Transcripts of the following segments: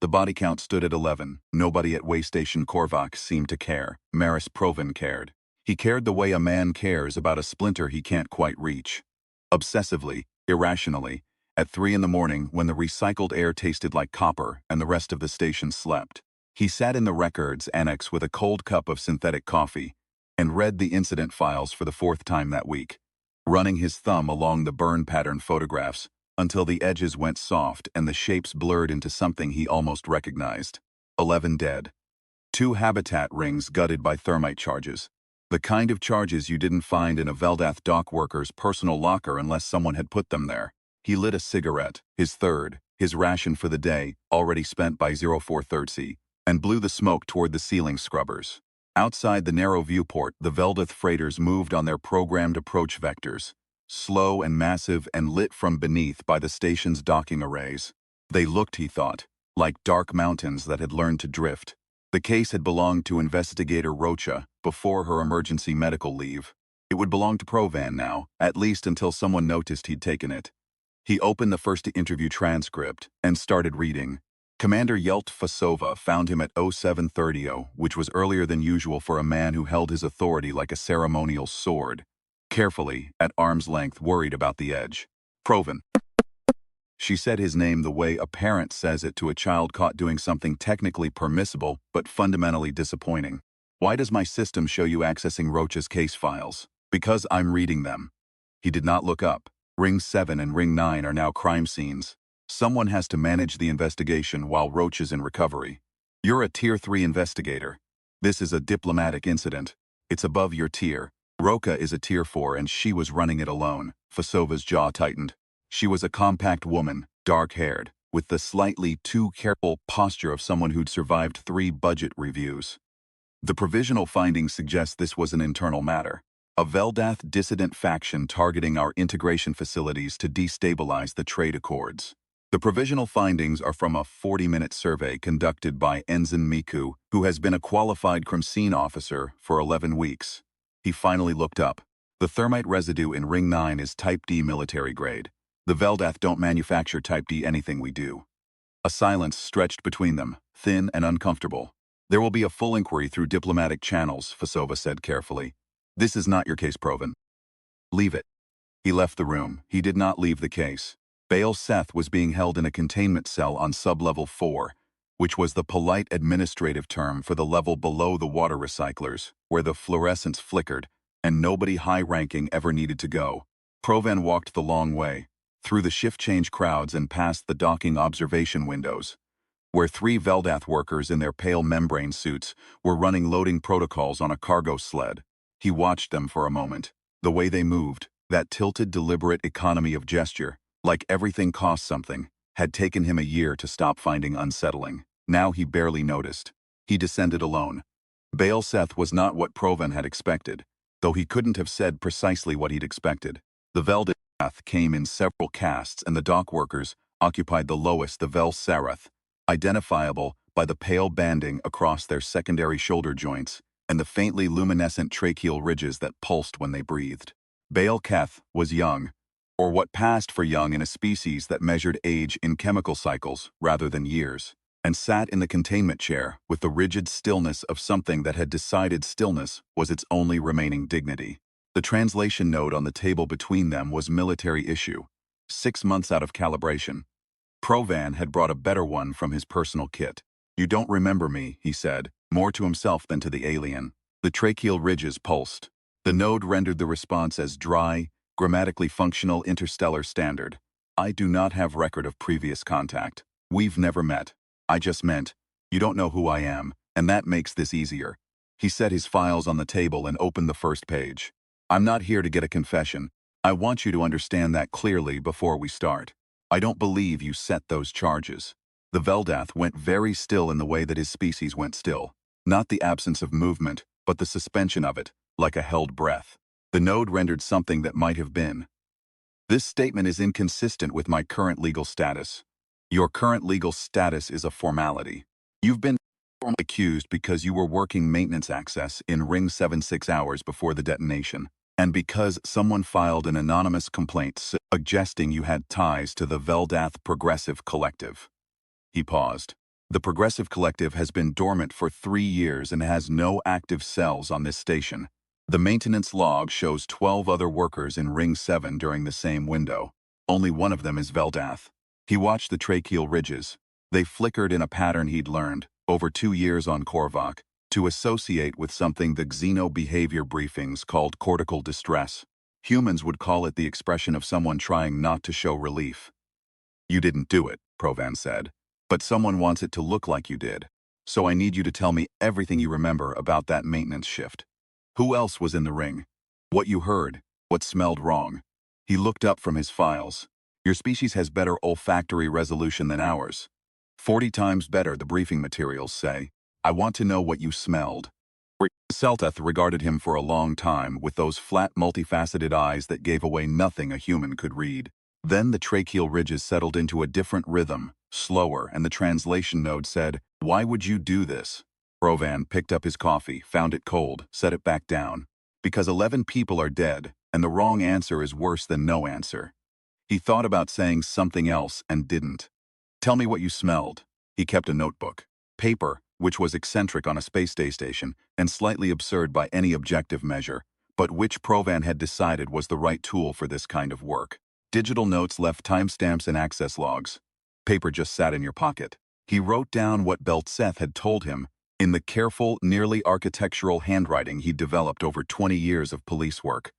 The body count stood at 11. Nobody at way station Korvac seemed to care. Maris Provan cared. He cared the way a man cares about a splinter he can't quite reach. Obsessively, irrationally, at 3 in the morning when the recycled air tasted like copper and the rest of the station slept. He sat in the records annex with a cold cup of synthetic coffee and read the incident files for the 4th time that week, running his thumb along the burn pattern photographs until the edges went soft and the shapes blurred into something he almost recognized. 11 dead. 2 habitat rings gutted by thermite charges. The kind of charges you didn't find in a Veldath dock worker's personal locker unless someone had put them there. He lit a cigarette, his third, his ration for the day, already spent by 0430, and blew the smoke toward the ceiling scrubbers. Outside the narrow viewport, the Veldath freighters moved on their programmed approach vectors, slow and massive and lit from beneath by the station's docking arrays. They looked, he thought, like dark mountains that had learned to drift. The case had belonged to investigator Rocha before her emergency medical leave. It would belong to Provan now, at least until someone noticed he'd taken it. He opened the first interview transcript and started reading. Commander Yelt Fasova found him at 0730, which was earlier than usual for a man who held his authority like a ceremonial sword. Carefully, at arm's length, worried about the edge. Provan. She said his name the way a parent says it to a child caught doing something technically permissible but fundamentally disappointing. Why does my system show you accessing Rocha's case files? Because I'm reading them. He did not look up. Ring 7 and Ring 9 are now crime scenes. Someone has to manage the investigation while Roach is in recovery. You're a Tier 3 investigator. This is a diplomatic incident. It's above your tier. Rocha is a Tier 4 and she was running it alone. Fasova's jaw tightened. She was a compact woman, dark-haired, with the slightly too careful posture of someone who'd survived 3 budget reviews. The provisional findings suggest this was an internal matter. A Veldath dissident faction targeting our integration facilities to destabilize the trade accords. The provisional findings are from a 40-minute survey conducted by Ensign Miku, who has been a qualified crime scene officer for 11 weeks. He finally looked up. The thermite residue in Ring 9 is Type D military grade. The Veldath don't manufacture Type D anything we do. A silence stretched between them, thin and uncomfortable. There will be a full inquiry through diplomatic channels, Fasova said carefully. This is not your case, Provan. Leave it. He left the room. He did not leave the case. Baal Seth was being held in a containment cell on sublevel 4, which was the polite administrative term for the level below the water recyclers, where the fluorescence flickered, and nobody high-ranking ever needed to go. Provan walked the long way, through the shift-change crowds and past the docking observation windows, where 3 Veldath workers in their pale membrane suits were running loading protocols on a cargo sled. He watched them for a moment. The way they moved, that tilted, deliberate economy of gesture, like everything cost something, had taken him a year to stop finding unsettling. Now he barely noticed. He descended alone. Baal Seth was not what Provan had expected, though he couldn't have said precisely what he'd expected. The Veldath came in several castes and the dock workers occupied the lowest, the Vel Sarath, identifiable by the pale banding across their secondary shoulder joints and the faintly luminescent tracheal ridges that pulsed when they breathed. Baal Keth was young, or what passed for young in a species that measured age in chemical cycles rather than years, and sat in the containment chair with the rigid stillness of something that had decided stillness was its only remaining dignity. The translation note on the table between them was military issue, 6 months out of calibration. Provan had brought a better one from his personal kit. "You don't remember me," he said, more to himself than to the alien. The tracheal ridges pulsed. The node rendered the response as dry, grammatically functional interstellar standard. "I do not have record of previous contact. We've never met. I just meant, you don't know who I am, and that makes this easier." He set his files on the table and opened the first page. "I'm not here to get a confession. I want you to understand that clearly before we start. I don't believe you set those charges." The Veldath went very still in the way that his species went still. Not the absence of movement, but the suspension of it, like a held breath. The node rendered something that might have been. "This statement is inconsistent with my current legal status. Your current legal status is a formality. You've been formally accused because you were working maintenance access in Ring 7 6 hours before the detonation, and because someone filed an anonymous complaint suggesting you had ties to the Veldath Progressive Collective." He paused. The Progressive Collective has been dormant for 3 years and has no active cells on this station. The maintenance log shows 12 other workers in Ring 7 during the same window. Only one of them is Veldath. He watched the tracheal ridges. They flickered in a pattern he'd learned, over 2 years on Korvac, to associate with something the xeno-behavior briefings called cortical distress. Humans would call it the expression of someone trying not to show relief. "You didn't do it," Provan said, "but someone wants it to look like you did. So I need you to tell me everything you remember about that maintenance shift. Who else was in the ring? What you heard? What smelled wrong?" He looked up from his files. "Your species has better olfactory resolution than ours. 40 times better, the briefing materials say. I want to know what you smelled." Selteth regarded him for a long time with those flat, multifaceted eyes that gave away nothing a human could read. Then the tracheal ridges settled into a different rhythm, slower, and the translation node said, "Why would you do this?" Provan picked up his coffee, found it cold, set it back down. "Because 11 people are dead, and the wrong answer is worse than no answer." He thought about saying something else and didn't. "Tell me what you smelled." He kept a notebook. Paper, which was eccentric on a space station and slightly absurd by any objective measure, but which Provan had decided was the right tool for this kind of work. Digital notes left timestamps and access logs. Paper just sat in your pocket. He wrote down what Beltseth had told him in the careful, nearly architectural handwriting he'd developed over 20 years of police work.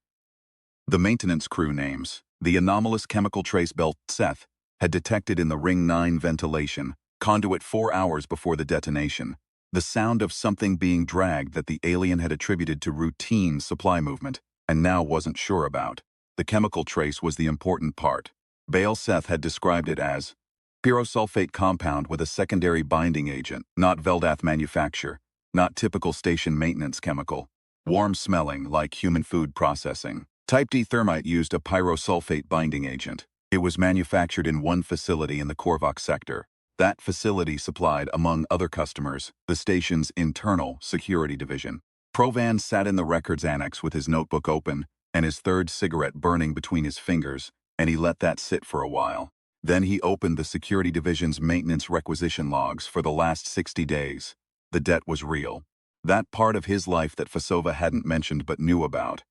The maintenance crew names, the anomalous chemical trace Beltseth had detected in the Ring 9 ventilation conduit 4 hours before the detonation, the sound of something being dragged that the alien had attributed to routine supply movement and now wasn't sure about. The chemical trace was the important part. Beltseth had described it as pyrosulfate compound with a secondary binding agent, not Veldath manufacture, not typical station maintenance chemical. Warm-smelling, like human food processing. Type D thermite used a pyrosulfate binding agent. It was manufactured in one facility in the Korvac sector. That facility supplied, among other customers, the station's internal security division. Provan sat in the records annex with his notebook open and his third cigarette burning between his fingers, and he let that sit for a while. Then he opened the security division's maintenance requisition logs for the last 60 days. The debt was real. That part of his life that Fasova hadn't mentioned but knew about.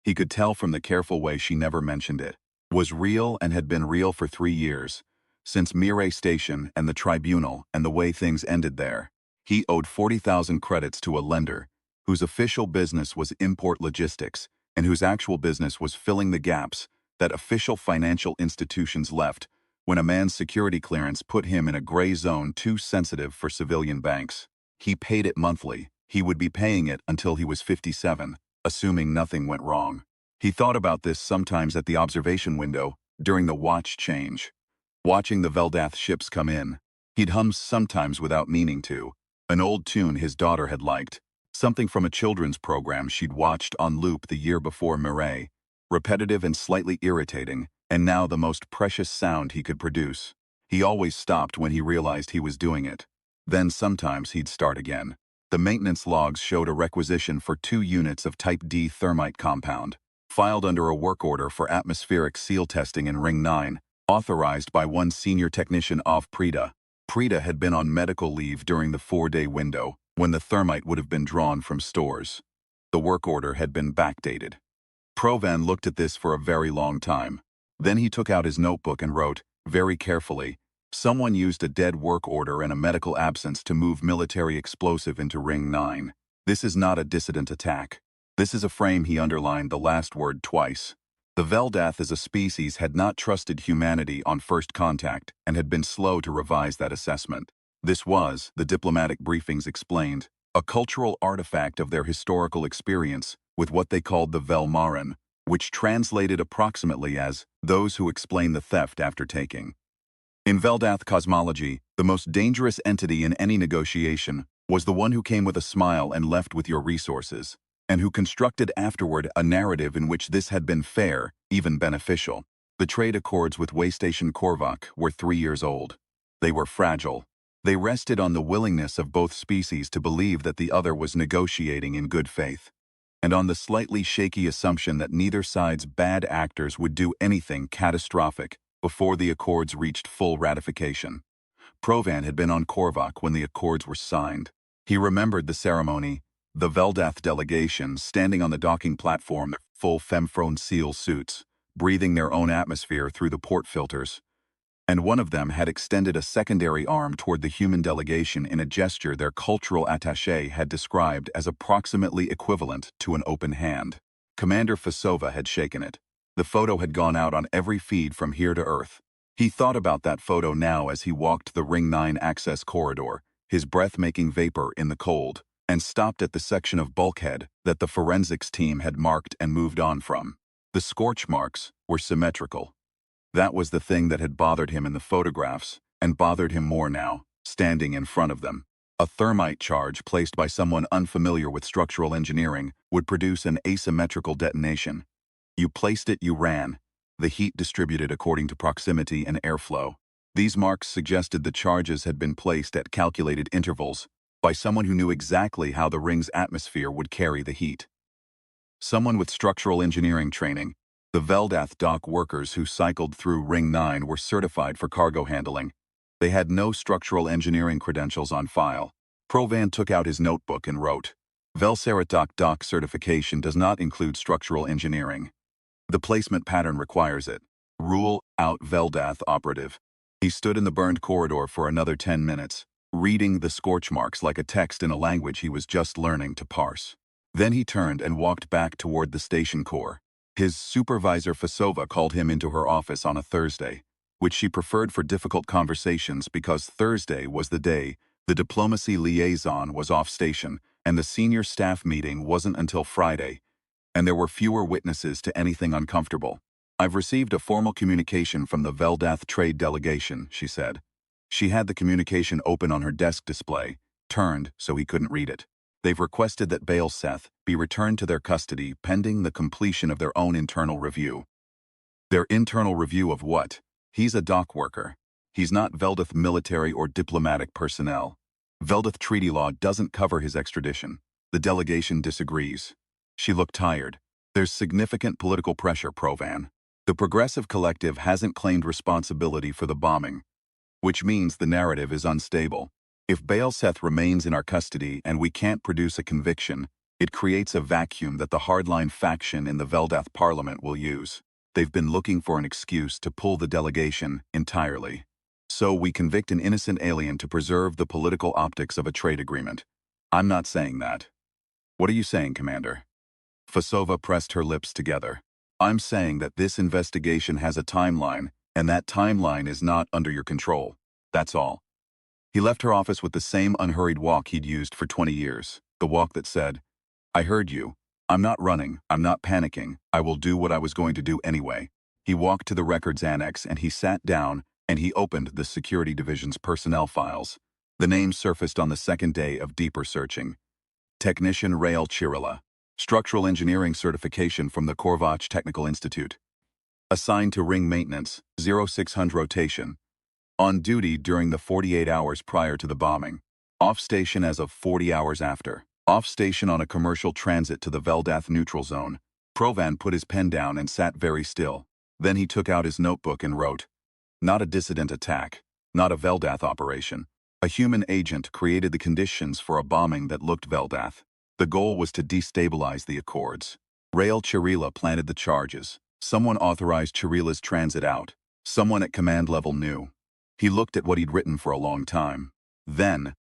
He could tell from the careful way she never mentioned it. Was real and had been real for 3 years. Since Mire Station and the tribunal and the way things ended there. He owed 40,000 credits to a lender, whose official business was import logistics, and whose actual business was filling the gaps that official financial institutions left when a man's security clearance put him in a gray zone too sensitive for civilian banks. He paid it monthly. He would be paying it until he was 57, assuming nothing went wrong. He thought about this sometimes at the observation window during the watch change. Watching the Veldath ships come in. He'd hum sometimes without meaning to. An old tune his daughter had liked. Something from a children's program she'd watched on loop the year before Mireille. Repetitive and slightly irritating, and now the most precious sound he could produce. He always stopped when he realized he was doing it. Then sometimes he'd start again. The maintenance logs showed a requisition for 2 units of Type D thermite compound, filed under a work order for atmospheric seal testing in Ring 9, authorized by one senior technician of Prida. Prida had been on medical leave during the 4-day window, when the thermite would have been drawn from stores. The work order had been backdated. Provan looked at this for a very long time. Then he took out his notebook and wrote, very carefully, "Someone used a dead work order and a medical absence to move military explosive into Ring 9. This is not a dissident attack. This is a frame." He underlined the last word twice. The Veldath as a species had not trusted humanity on first contact and had been slow to revise that assessment. This was, the diplomatic briefings explained, a cultural artifact of their historical experience with what they called the Velmarin, which translated approximately as those who explain the theft after taking. In Veldath cosmology, the most dangerous entity in any negotiation was the one who came with a smile and left with your resources, and who constructed afterward a narrative in which this had been fair, even beneficial. The trade accords with Waystation Korvac were 3 years old. They were fragile. They rested on the willingness of both species to believe that the other was negotiating in good faith, and on the slightly shaky assumption that neither side's bad actors would do anything catastrophic before the accords reached full ratification. Provan had been on Korvac when the accords were signed. He remembered the ceremony, the Veldath delegation standing on the docking platform, their full Femfrone seal suits, breathing their own atmosphere through the port filters. And one of them had extended a secondary arm toward the human delegation in a gesture their cultural attaché had described as approximately equivalent to an open hand. Commander Fasova had shaken it. The photo had gone out on every feed from here to Earth. He thought about that photo now as he walked the Ring 9 access corridor, his breath-making vapor in the cold, and stopped at the section of bulkhead that the forensics team had marked and moved on from. The scorch marks were symmetrical. That was the thing that had bothered him in the photographs, and bothered him more now, standing in front of them. A thermite charge placed by someone unfamiliar with structural engineering would produce an asymmetrical detonation. You placed it, you ran. The heat distributed according to proximity and airflow. These marks suggested the charges had been placed at calculated intervals by someone who knew exactly how the ring's atmosphere would carry the heat. Someone with structural engineering training. The Veldath dock workers who cycled through Ring 9 were certified for cargo handling. They had no structural engineering credentials on file. Provan took out his notebook and wrote, Velserat dock certification does not include structural engineering. The placement pattern requires it. Rule out Veldath operative. He stood in the burned corridor for another 10 minutes, reading the scorch marks like a text in a language he was just learning to parse. Then he turned and walked back toward the station core. His supervisor Fasova called him into her office on a Thursday, which she preferred for difficult conversations because Thursday was the day the diplomacy liaison was off station and the senior staff meeting wasn't until Friday, and there were fewer witnesses to anything uncomfortable. I've received a formal communication from the Veldath trade delegation, she said. She had the communication open on her desk display, turned so he couldn't read it. They've requested that Baal Seth be returned to their custody pending the completion of their own internal review. Their internal review of what? He's a dock worker. He's not Veldath military or diplomatic personnel. Veldath treaty law doesn't cover his extradition. The delegation disagrees. She looked tired. There's significant political pressure, Provan. The Progressive Collective hasn't claimed responsibility for the bombing, which means the narrative is unstable. If Baal Seth remains in our custody and we can't produce a conviction, it creates a vacuum that the hardline faction in the Veldath parliament will use. They've been looking for an excuse to pull the delegation entirely. So we convict an innocent alien to preserve the political optics of a trade agreement. I'm not saying that. What are you saying, Commander? Fasova pressed her lips together. I'm saying that this investigation has a timeline, and that timeline is not under your control. That's all. He left her office with the same unhurried walk he'd used for 20 years, the walk that said, I heard you. I'm not running, I'm not panicking, I will do what I was going to do anyway. He walked to the records annex and he sat down and he opened the Security Division's personnel files. The name surfaced on the second day of deeper searching. Technician Rael Chirila. Structural Engineering Certification from the Korvac Technical Institute. Assigned to Ring Maintenance, 0600 rotation. On duty during the 48 hours prior to the bombing. Off station as of 40 hours after. Off station on a commercial transit to the Veldath neutral zone. Provan put his pen down and sat very still. Then he took out his notebook and wrote, Not a dissident attack. Not a Veldath operation. A human agent created the conditions for a bombing that looked Veldath. The goal was to destabilize the Accords. Rael Chirila planted the charges. Someone authorized Chirila's transit out. Someone at command level knew. He looked at what he'd written for a long time. Then,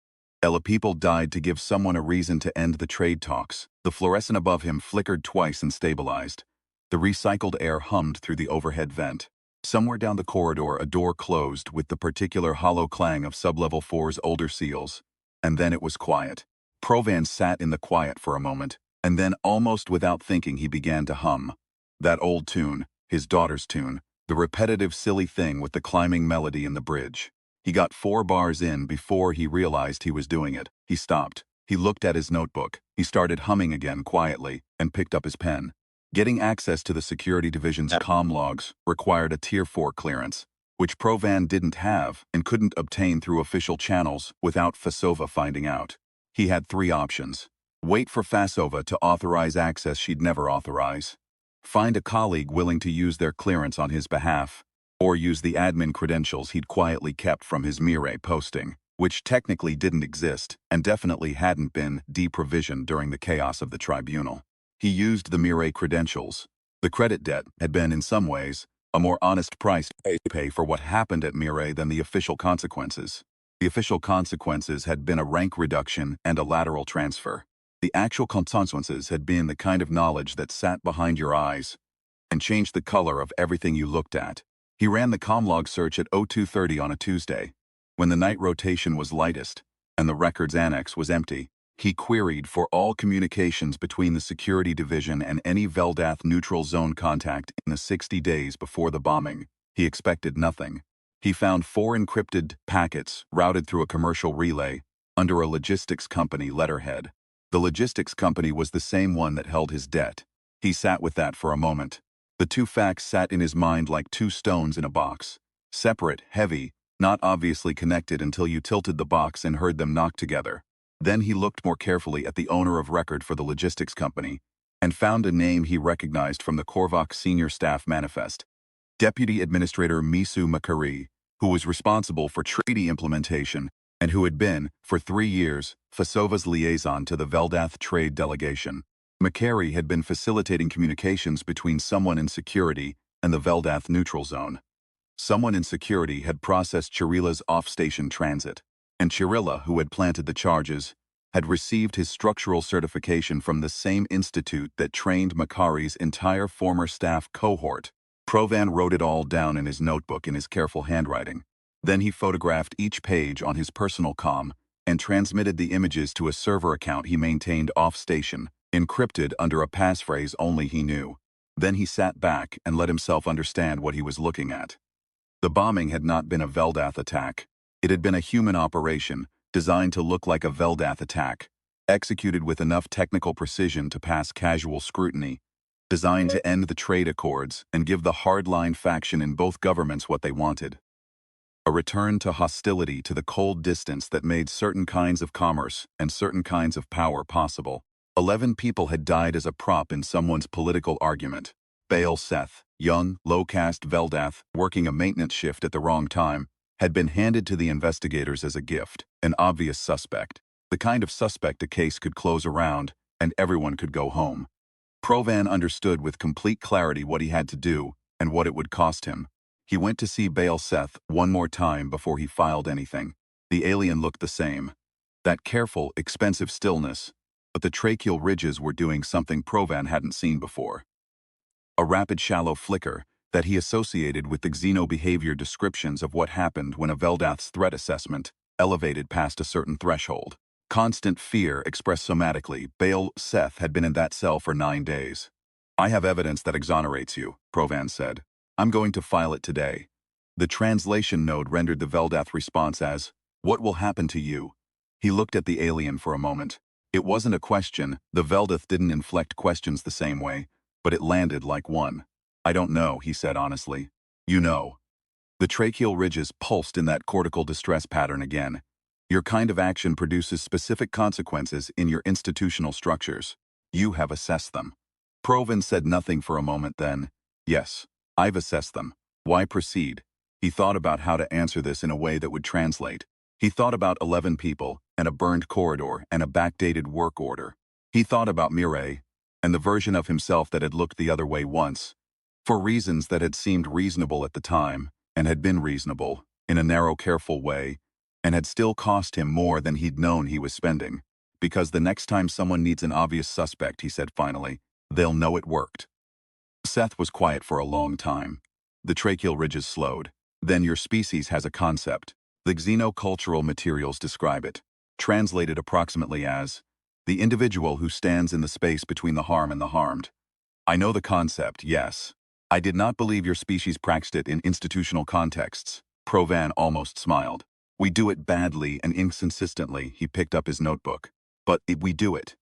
Ella people died to give someone a reason to end the trade talks. The fluorescent above him flickered twice and stabilized. The recycled air hummed through the overhead vent. Somewhere down the corridor a door closed with the particular hollow clang of Sublevel 4's older seals. And then it was quiet. Provan sat in the quiet for a moment, and then almost without thinking he began to hum. That old tune, his daughter's tune, the repetitive silly thing with the climbing melody in the bridge. He got 4 bars in before he realized he was doing it. He stopped. He looked at his notebook. He started humming again quietly and picked up his pen. Getting access to the Security Division's comm logs required a Tier 4 clearance, which Provan didn't have and couldn't obtain through official channels without Fasova finding out. He had 3 options. Wait for Fasova to authorize access she'd never authorize. Find a colleague willing to use their clearance on his behalf. or use the admin credentials he'd quietly kept from his Mirai posting, which technically didn't exist and definitely hadn't been deprovisioned during the chaos of the tribunal. He used the Mirai credentials. The credit debt had been, in some ways, a more honest price to pay for what happened at Mirai than the official consequences. The official consequences had been a rank reduction and a lateral transfer. The actual consequences had been the kind of knowledge that sat behind your eyes and changed the color of everything you looked at. He ran the comlog search at 0230 on a Tuesday, when the night rotation was lightest and the records annex was empty. He queried for all communications between the security division and any Veldath neutral zone contact in the 60 days before the bombing. He expected nothing. He found 4 encrypted packets routed through a commercial relay under a logistics company letterhead. The logistics company was the same one that held his debt. He sat with that for a moment. The 2 facts sat in his mind like 2 stones in a box. Separate, heavy, not obviously connected until you tilted the box and heard them knock together. Then he looked more carefully at the owner of record for the logistics company and found a name he recognized from the Korvac senior staff manifest. Deputy Administrator Misu Makari, who was responsible for treaty implementation and who had been, for 3 years, Fasova's liaison to the Veldath trade delegation. Makari had been facilitating communications between someone in security and the Veldath neutral zone. Someone in security had processed Chirilla's off-station transit, and Chirilla, who had planted the charges, had received his structural certification from the same institute that trained Makari's entire former staff cohort. Provan wrote it all down in his notebook in his careful handwriting. Then he photographed each page on his personal comm and transmitted the images to a server account he maintained off-station, encrypted under a passphrase only he knew. Then he sat back and let himself understand what he was looking at. The bombing had not been a Veldath attack. It had been a human operation, designed to look like a Veldath attack, executed with enough technical precision to pass casual scrutiny, designed to end the trade accords and give the hardline faction in both governments what they wanted. A return to hostility to the cold distance that made certain kinds of commerce and certain kinds of power possible. 11 people had died as a prop in someone's political argument. Baal Seth, young, low-caste Veldath, working a maintenance shift at the wrong time, had been handed to the investigators as a gift, an obvious suspect. The kind of suspect a case could close around, and everyone could go home. Provan understood with complete clarity what he had to do and what it would cost him. He went to see Baal Seth one more time before he filed anything. The alien looked the same. That careful, expensive stillness, but the tracheal ridges were doing something Provan hadn't seen before. A rapid shallow flicker that he associated with the xeno-behavior descriptions of what happened when a Veldath's threat assessment elevated past a certain threshold. Constant fear expressed somatically. Baal Seth had been in that cell for 9 days. "I have evidence that exonerates you," Provan said. "I'm going to file it today." The translation node rendered the Veldath response as, "What will happen to you?" He looked at the alien for a moment. It wasn't a question. The Veldath didn't inflect questions the same way, but it landed like one. "I don't know," he said honestly. "You know." The tracheal ridges pulsed in that cortical distress pattern again. "Your kind of action produces specific consequences in your institutional structures. You have assessed them." Provan said nothing for a moment then. "Yes, I've assessed them. Why proceed?" He thought about how to answer this in a way that would translate. He thought about 11 people, and a burned corridor, and a backdated work order. He thought about Mirai, and the version of himself that had looked the other way once, for reasons that had seemed reasonable at the time, and had been reasonable, in a narrow, careful way, and had still cost him more than he'd known he was spending. "Because the next time someone needs an obvious suspect," he said finally, "they'll know it worked." Seth was quiet for a long time. The tracheal ridges slowed. "Then your species has a concept. The xenocultural materials describe it, translated approximately as, the individual who stands in the space between the harm and the harmed. I know the concept, yes. I did not believe your species practiced it in institutional contexts." Provan almost smiled. "We do it badly and inconsistently." He picked up his notebook. "But we do it."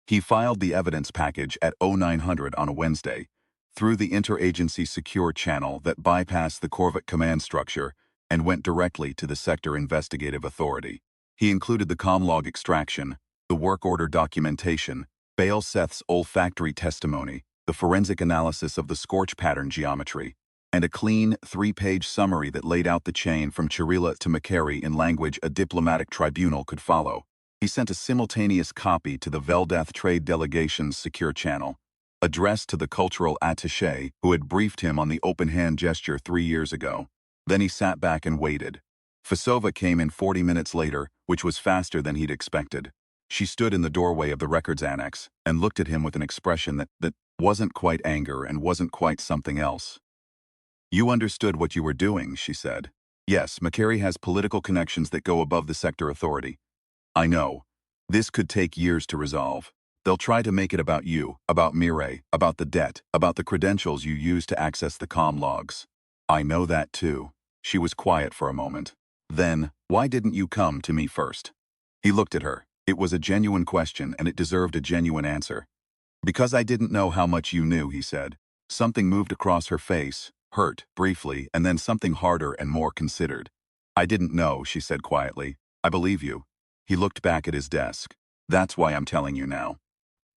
He filed the evidence package at 0900 on a Wednesday, through the interagency secure channel that bypassed the Korvac command structure and went directly to the Sector Investigative Authority. He included the comlog extraction, the work order documentation, Baal Seth's olfactory testimony, the forensic analysis of the scorch pattern geometry, and a clean, 3-page summary that laid out the chain from Chirila to Makary in language a diplomatic tribunal could follow. He sent a simultaneous copy to the Veldath Trade Delegation's secure channel, addressed to the cultural attaché who had briefed him on the open-hand gesture 3 years ago. Then he sat back and waited. Fasova came in 40 minutes later, which was faster than he'd expected. She stood in the doorway of the records annex and looked at him with an expression that wasn't quite anger and wasn't quite something else. "You understood what you were doing," she said. "Yes, Makary has political connections that go above the sector authority. I know. This could take years to resolve. They'll try to make it about you, about Mireille, about the debt, about the credentials you used to access the comm logs. I know that too." She was quiet for a moment. "Then, why didn't you come to me first?" He looked at her. It was a genuine question, and it deserved a genuine answer. "Because I didn't know how much you knew," he said. Something moved across her face, hurt, briefly, and then something harder and more considered. "I didn't know," she said quietly. "I believe you." He looked back at his desk. "That's why I'm telling you now."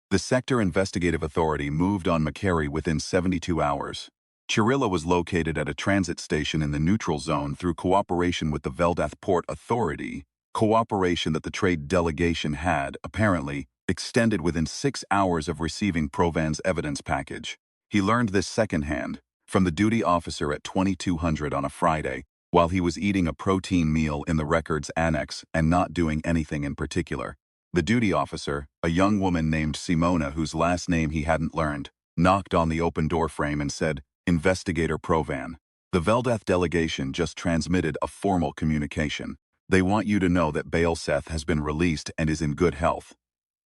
The Sector Investigative Authority moved on Makary within 72 hours. Chirila was located at a transit station in the neutral zone through cooperation with the Veldath Port Authority, cooperation that the trade delegation had, apparently, extended within 6 hours of receiving Provan's evidence package. He learned this secondhand, from the duty officer at 2200 on a Friday, while he was eating a protein meal in the records annex and not doing anything in particular. The duty officer, a young woman named Simona whose last name he hadn't learned, knocked on the open doorframe and said, "Investigator Provan. The Veldath delegation just transmitted a formal communication. They want you to know that Baal-Seth has been released and is in good health."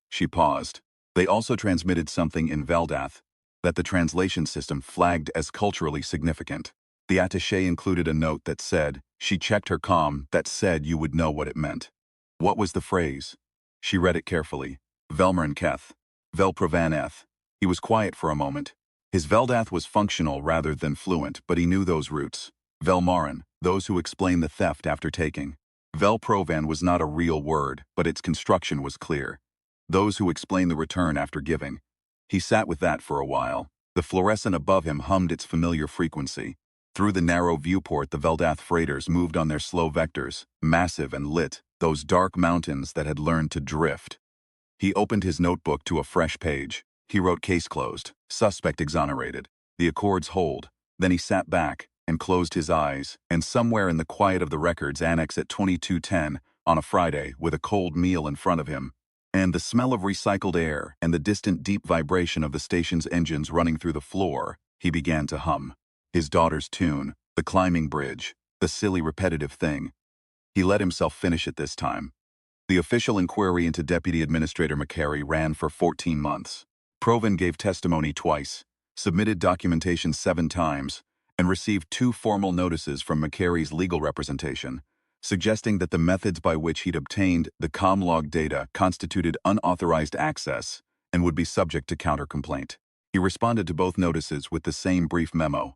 She paused. They also transmitted something in Veldath that the translation system flagged as culturally significant. The attaché included a note that said, she checked her comm, that said you would know what it meant. What was the phrase? She read it carefully. Velmern Keth. Vel Provaneth. He was quiet for a moment. His Veldath was functional rather than fluent, but he knew those roots. Velmarin, those who explain the theft after taking. Vel Provan was not a real word, but its construction was clear. Those who explain the return after giving. He sat with that for a while. The fluorescent above him hummed its familiar frequency. Through the narrow viewport, the Veldath freighters moved on their slow vectors, massive and lit, those dark mountains that had learned to drift. He opened his notebook to a fresh page. He wrote case closed, suspect exonerated. The accords hold. Then he sat back and closed his eyes, and somewhere in the quiet of the records annex at 2210, on a Friday, with a cold meal in front of him, and the smell of recycled air and the distant deep vibration of the station's engines running through the floor, he began to hum. His daughter's tune, the climbing bridge, the silly repetitive thing. He let himself finish it this time. The official inquiry into Deputy Administrator Makary ran for 14 months. Provan gave testimony twice, submitted documentation 7 times, and received 2 formal notices from Makary's legal representation, suggesting that the methods by which he'd obtained the comlog data constituted unauthorized access and would be subject to counter-complaint. He responded to both notices with the same brief memo.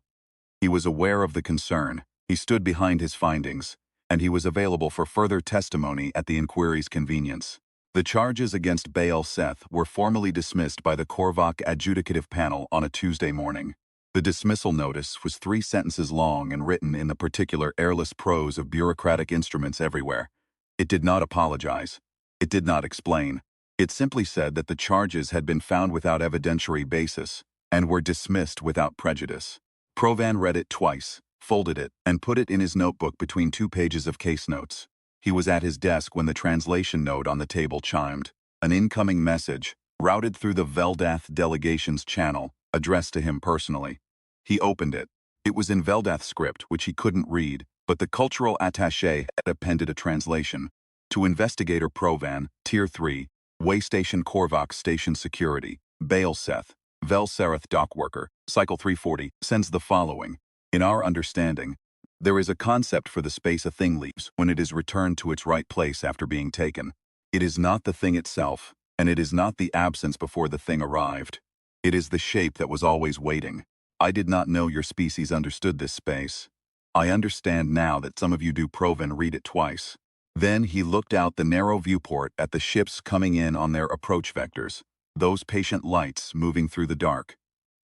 He was aware of the concern, he stood behind his findings, and he was available for further testimony at the inquiry's convenience. The charges against Baal-Seth were formally dismissed by the Korvac adjudicative panel on a Tuesday morning. The dismissal notice was 3 sentences long and written in the particular airless prose of bureaucratic instruments everywhere. It did not apologize. It did not explain. It simply said that the charges had been found without evidentiary basis and were dismissed without prejudice. Provan read it twice, folded it, and put it in his notebook between 2 pages of case notes. He was at his desk when the translation note on the table chimed. An incoming message, routed through the Veldath delegation's channel, addressed to him personally. He opened it. It was in Veldath script, which he couldn't read, but the cultural attaché had appended a translation. To Investigator Provan, Tier 3, Waystation Korvac Station Security, Baal-Seth, Vel-Sereth Dockworker, Cycle 340, sends the following. In our understanding, there is a concept for the space a thing leaves when it is returned to its right place after being taken. It is not the thing itself, and it is not the absence before the thing arrived. It is the shape that was always waiting. I did not know your species understood this space. I understand now that some of you do. Provan read it twice. Then he looked out the narrow viewport at the ships coming in on their approach vectors, those patient lights moving through the dark.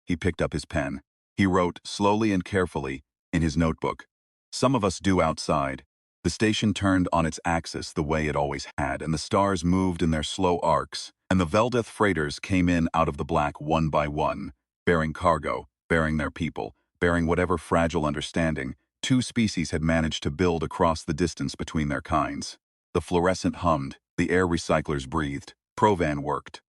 He picked up his pen. He wrote, slowly and carefully, in his notebook. Some of us do outside. The station turned on its axis the way it always had, and the stars moved in their slow arcs, and the Veldeth freighters came in out of the black one by one, bearing cargo, bearing their people, bearing whatever fragile understanding two species had managed to build across the distance between their kinds. The fluorescent hummed, the air recyclers breathed, Provan worked.